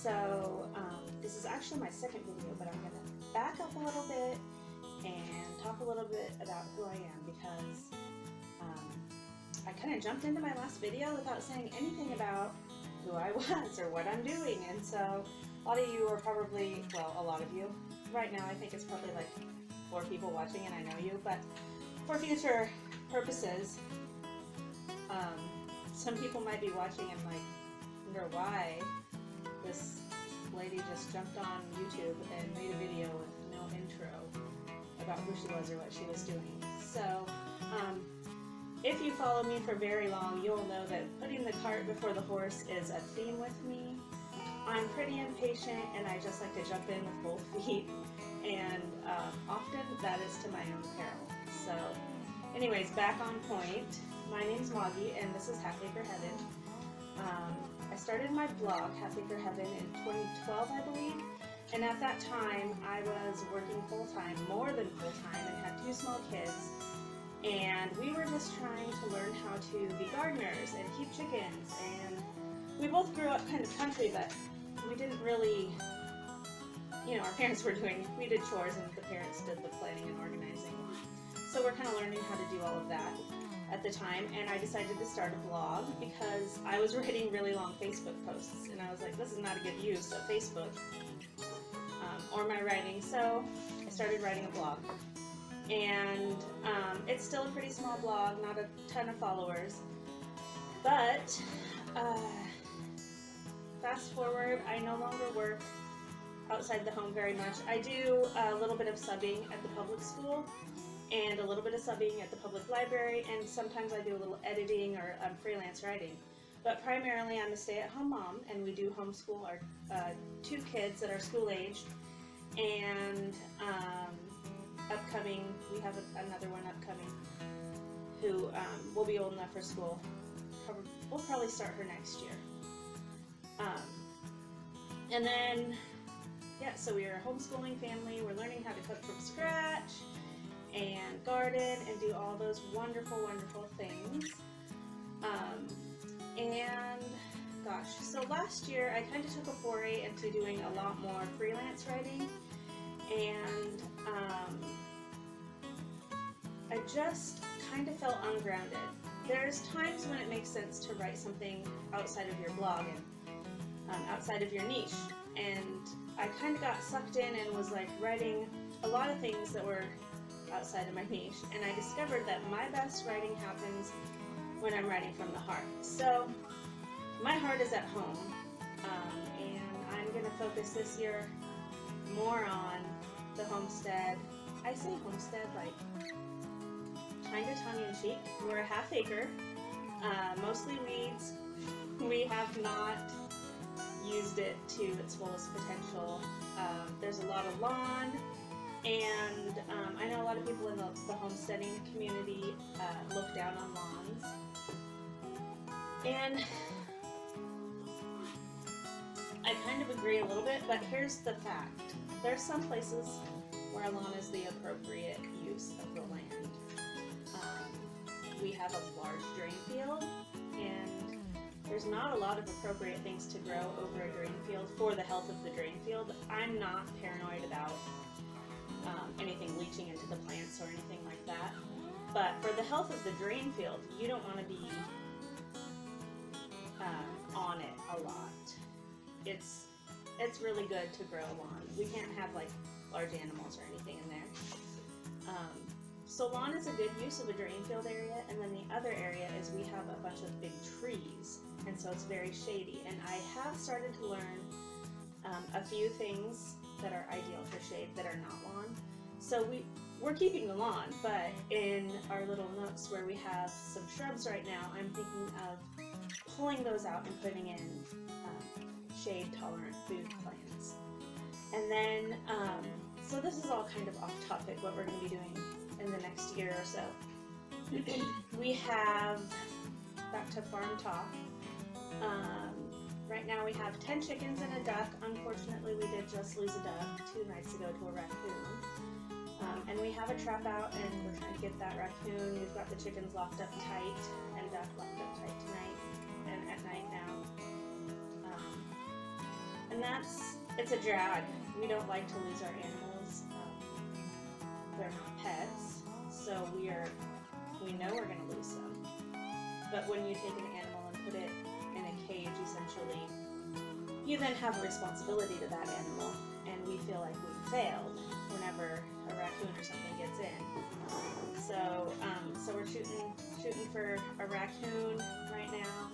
So this is actually my second video, but I'm going to back up a little bit and talk a little bit about who I am, because I kind of jumped into my last video without saying anything about who I was or what I'm doing. And so a lot of you are probably, well, a lot of you, right now I think it's probably like 4 people watching and I know you, but for future purposes, some people might be watching and like wonder why this lady just jumped on YouTube and made a video with no intro about who she was or what she was doing. So if you follow me for very long, you'll know that putting the cart before the horse is a theme with me. I'm pretty impatient and I just like to jump in with both feet, and often that is to my own peril. So anyways, back on point. My name's Moggy and this is Half Acre Heaven. I started my blog, Half Acre Heaven, in 2012, I believe, and at that time I was working full-time, more than full-time, and had 2 small kids, and we were just trying to learn how to be gardeners and keep chickens, and we both grew up kind of country, but we didn't really, you know, our parents were doing, we did chores and the parents did the planning and organizing, so we're kind of learning how to do all of that at the time. And I decided to start a blog because I was writing really long Facebook posts, and I was like, this is not a good use of Facebook or my writing, so I started writing a blog. And it's still a pretty small blog, not a ton of followers, but fast forward, I no longer work outside the home very much. I do a little bit of subbing at the public school and a little bit of subbing at the public library, and sometimes I do a little editing or freelance writing. But primarily I'm a stay-at-home mom, and we do homeschool our 2 kids that are school aged, and upcoming, we have another one upcoming who will be old enough for school. We'll probably start her next year. And then, yeah, so we are a homeschooling family. We're learning how to cook from scratch and garden and do all those wonderful, wonderful things. And gosh, so last year I kind of took a foray into doing a lot more freelance writing, and I just kind of felt ungrounded. There's times when it makes sense to write something outside of your blog and outside of your niche, and I kind of got sucked in and was like writing a lot of things that were outside of my niche, and I discovered that my best writing happens when I'm writing from the heart. So my heart is at home, and I'm going to focus this year more on the homestead. I say homestead like kind of tongue-in-cheek. We're a half acre, mostly weeds. We have not used it to its fullest potential. There's a lot of lawn, and I know a lot of people in the homesteading community look down on lawns. And I kind of agree a little bit, but here's the fact. There's some places where a lawn is the appropriate use of the land. We have a large drain field, and there's not a lot of appropriate things to grow over a drain field for the health of the drain field. I'm not paranoid about anything leaching into the plants or anything like that, but for the health of the drain field, you don't want to be on it a lot. It's really good to grow a lawn. We can't have like large animals or anything in there. So lawn is a good use of a drain field area, and then the other area is we have a bunch of big trees, and so it's very shady. And I have started to learn a few things that are ideal for shade that are not lawn. So we're keeping the lawn, but in our little nooks where we have some shrubs right now, I'm thinking of pulling those out and putting in shade-tolerant food plants. And then, so this is all kind of off topic, what we're going to be doing in the next year or so. We have, back to farm talk, right now we have 10 chickens and a duck. Unfortunately, we did just lose a duck 2 nights ago to a raccoon. And we have a trap out, and we're trying to get that raccoon. We've got the chickens locked up tight and duck locked up tight tonight and at night now. And And it's a drag. We don't like to lose our animals. They're not pets, so we know we're going to lose them. But when you take an animal and put it in a cage, essentially, you then have a responsibility to that animal, and we feel like we've failed whenever a raccoon or something gets in. So we're shooting for a raccoon right now.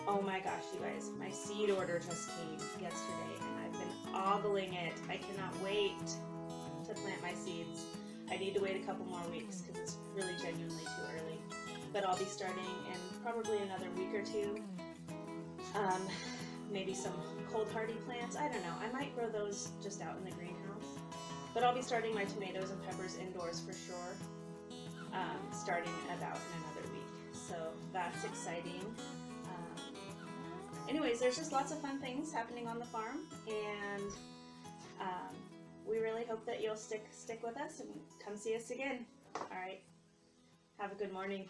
Oh my gosh, you guys, my seed order just came yesterday, and I've been ogling it. I cannot wait to plant my seeds. I need to wait a couple more weeks because it's really genuinely too early. But I'll be starting in probably another week or two. Maybe some cold hardy plants. I don't know. I might grow those just out in the greenhouse. But I'll be starting my tomatoes and peppers indoors for sure, starting about in another week. So that's exciting. Anyways, there's just lots of fun things happening on the farm, and we really hope that you'll stick with us and come see us again. All right. Have a good morning.